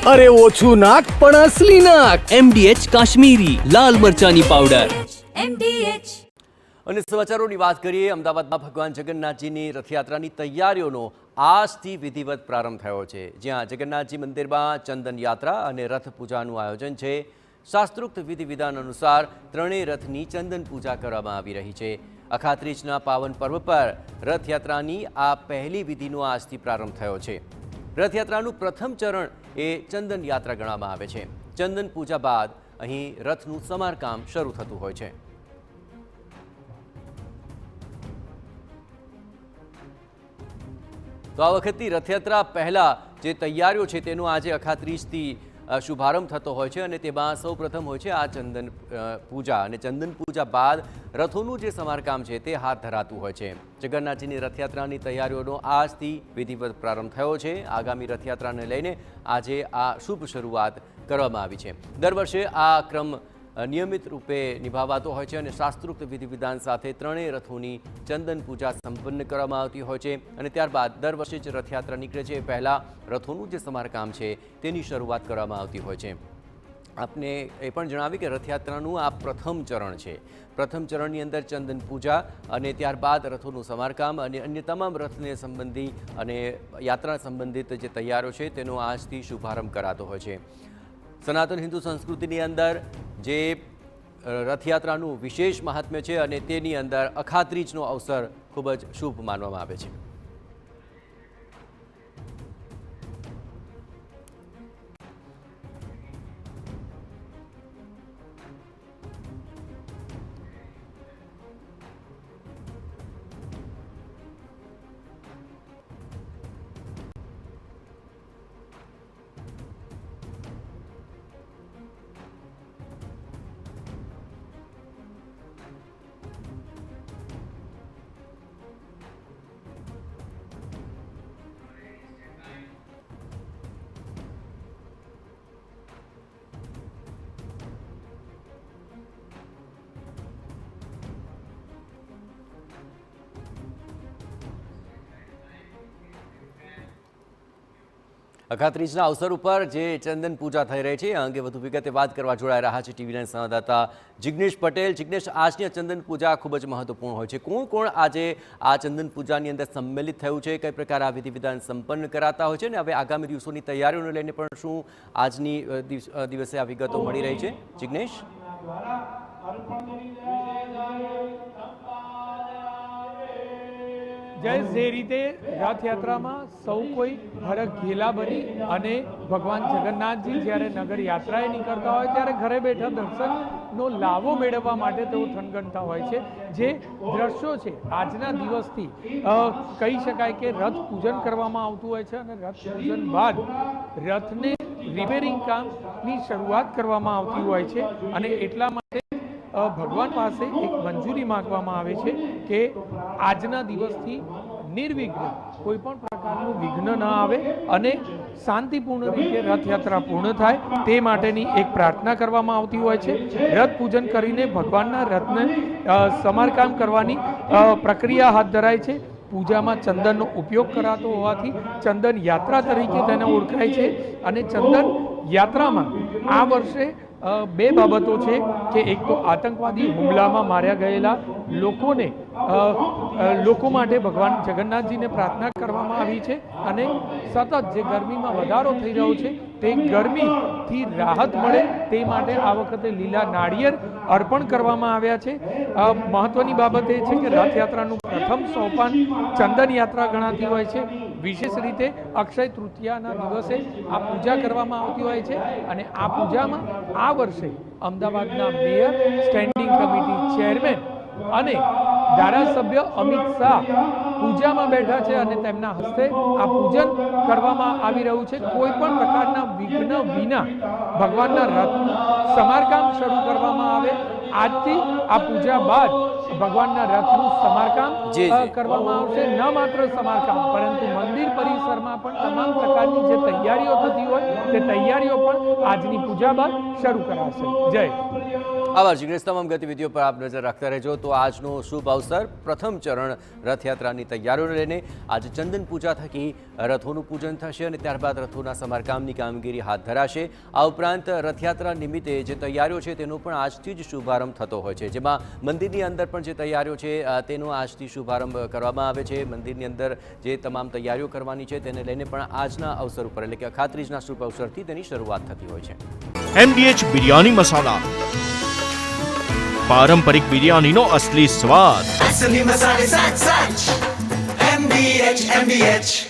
અરે ઓછું નાક પણ અસલી નાક. MDH કાશ્મીરી લાલ મરચાની પાવડર. MDH. અને સમાચારોની વાત કરીએ, અમદાવાદમાં ભગવાન જગન્નાથજીની રથયાત્રાની તૈયારીઓનો આજથી વિધિવત પ્રારંભ થયો છે, જ્યાં જગન્નાથજી મંદિરમાં ચંદન યાત્રા અને રથ પૂજાનું આયોજન છે. શાસ્ત્રોક્ત વિધિ વિધાન અનુસાર ત્રણેય રથની ચંદન પૂજા કરવામાં આવી રહી છે. અખાત્રીજના પાવન પર્વ પર રથયાત્રાની આ પહેલી વિધિનો આજથી પ્રારંભ થયો છે. રથયાત્રાનું પ્રથમ ચરણ એ ચંદન યાત્રા ગણવામાં આવે છે. ચંદન પૂજા બાદ અહીં રથનું સમારકામ શરૂ થતું હોય છે. તો આ વખતની રથયાત્રા પહેલા જે તૈયારીઓ છે તેનો આજે અખાત્રીજથી શુભારંભ થતો હોય છે, અને તેમાં સૌપ્રથમ હોય છે આ ચંદન પૂજા, અને ચંદન પૂજા બાદ રથોનું જે સમારકામ છે તે હાથ ધરાતું હોય છે. જગન્નાથજીની રથયાત્રાની તૈયારીઓનો આજથી વિધિવત પ્રારંભ થયો છે. આગામી રથયાત્રાને લઈને આજે આ શુભ શરૂઆત કરવામાં આવી છે. દર વર્ષે આ ક્રમ નિયમિત રૂપે નિભાવાતો હોય છે, અને શાસ્ત્રોક્ત વિધિ વિધાન સાથે ત્રણેય રથોની ચંદન પૂજા સંપન્ન કરવામાં આવતી હોય છે, અને ત્યારબાદ દર વર્ષે જ રથયાત્રા નીકળે છે એ પહેલાં રથોનું જે સમારકામ છે તેની શરૂઆત કરવામાં આવતી હોય છે. આપને એ પણ જણાવી કે રથયાત્રાનું આ પ્રથમ ચરણ છે. પ્રથમ ચરણની અંદર ચંદન પૂજા અને ત્યારબાદ રથોનું સમારકામ અને અન્ય તમામ રથને સંબંધી અને યાત્રા સંબંધિત જે તૈયારીઓ છે તેનો આજથી શુભારંભ કરાતો હોય છે. સનાતન હિન્દુ સંસ્કૃતિની અંદર જે રથયાત્રાનું વિશેષ મહાત્મ્ય છે, અને તેની અંદર અખાત્રીજનો અવસર ખૂબ જ શુભ માનવામાં આવે છે. અખાત્રીજના અવસર ઉપર જે ચંદન પૂજા થઈ રહી છે, આ અંગે વધુ વિગતે વાત કરવા જોડાઈ રહ્યા છે ટીવી9 સંવાદદાતા જિગ્નેશ પટેલ. જિગ્નેશ, આજની ચંદન પૂજા ખૂબ જ મહત્વપૂર્ણ હોય છે. કોણ કોણ આજે આ ચંદન પૂજાની અંદર સંમેલિત થયું છે, કઈ પ્રકાર આ વિધિ વિધાન સંપન્ન કરાતા હોય છે, ને હવે આગામી દિવસોની તૈયારીઓને લઈને પણ શું આજની દિવસે આ વિગતો મળી રહી છે? જિગ્નેશ. જે રીતે રથયાત્રામાં સૌ કોઈ હરખઘેલા બની અને ભગવાન જગન્નાથજી જ્યારે નગર યાત્રાએ નીકળતા હોય ત્યારે ઘરે બેઠા દર્શનનો લાવો મેળવવા માટે તેઓ થનગનતા હોય છે. જે દ્રશ્યો છે આજના દિવસથી કહી શકાય કે રથ પૂજન કરવામાં આવતું હોય છે, અને રથ પૂજન બાદ રથને રિપેરિંગ કામની શરૂઆત કરવામાં આવતી હોય છે, અને એટલા માટે ભગવાન પાસે એક મંજૂરી માંગવામાં આવે છે કે આજના દિવસથી નિર્વિઘ્ન કોઈ પણ પ્રકારનું વિઘ્ન ન આવે અને શાંતિપૂર્ણ રીતે રથયાત્રા પૂર્ણ થાય તે માટેની એક પ્રાર્થના કરવામાં આવતી હોય છે. રથ પૂજન કરીને ભગવાનના રથને સમારકામ કરવાની પ્રક્રિયા હાથ ધરાય છે. પૂજામાં ચંદનનો ઉપયોગ કરાતો હોવાથી ચંદન યાત્રા તરીકે તેને ઓળખાય છે, અને ચંદન યાત્રામાં આ વર્ષે બે બાબતો છે કે એક તો આતંકવાદી હુમલામાં માર્યા ગયેલા લોકો માટે ભગવાન જગન્નાથજીને પ્રાર્થના કરવામાં આવી છે, અને સતત જે ગરમીમાં વધારો થઈ રહ્યો છે તે ગરમીથી રાહત મળે તે માટે આ વખતે લીલા નાળિયેર અર્પણ કરવામાં આવ્યા છે. મહત્વની બાબત એ છે કે રથયાત્રાનું પ્રથમ સોપાન ચંદન યાત્રા ગણાતી હોય છે. વિશેષ રીતે અક્ષય તૃતીયાના દિવસે આ પૂજા કરવામાં આવતી હોય છે, અને આ પૂજામાં આ વર્ષે અમદાવાદના મેયર, સ્ટેન્ડિંગ કમિટી ચેરમેન અને ધારાસભ્ય અમિત શાહ પૂજામાં બેઠા છે, અને તેમના હસ્તે આ પૂજન કરવામાં આવી રહ્યું છે. કોઈ પણ પ્રકારના વિઘ્ન વિના ભગવાનના રથનું સમારકામ શરૂ કરવામાં આવે. આજથી આ પૂજા બાદ ભગવાનના રથનું સમારકામ કરવામાં આવશે. ન માત્ર સમારકામ પરંતુ મંદિર પરિસરમાં વિસ્તારમાં પણ તમામ પ્રકારની જે તૈયારીઓ થતી હોય તે તૈયારીઓ પણ આજની પૂજા બાદ શરૂ કરાશે. જય. આવા જિગ્નેશ તમામ ગતિવિધિઓ પર આપ નજર રાખતા રહેજો. તો આજનો શુભ અવસર, પ્રથમ ચરણ રથયાત્રાની તૈયારીઓને લઈને આજે ચંદન પૂજા થકી રથોનું પૂજન થશે અને ત્યારબાદ રથોના સમારકામની કામગીરી હાથ ધરાશે. આ ઉપરાંત રથયાત્રા નિમિત્તે જે તૈયારીઓ છે તેનો પણ આજથી જ શુભારંભ થતો હોય છે, જેમાં મંદિરની અંદર પણ જે તૈયારીઓ છે તેનો આજથી શુભારંભ કરવામાં આવે છે. મંદિરની અંદર જે તમામ તૈયારીઓ કરવાની છે તેને લઈને પણ આજના અવસર ઉપર એટલે કે અખાત્રીજના શુભ અવસરથી તેની શરૂઆત થતી હોય છે. MDH બિરયાની મસાલા, પારંપરિક બિરયાનીનો અસલી સ્વાદ. असली मसाले साच साच MDH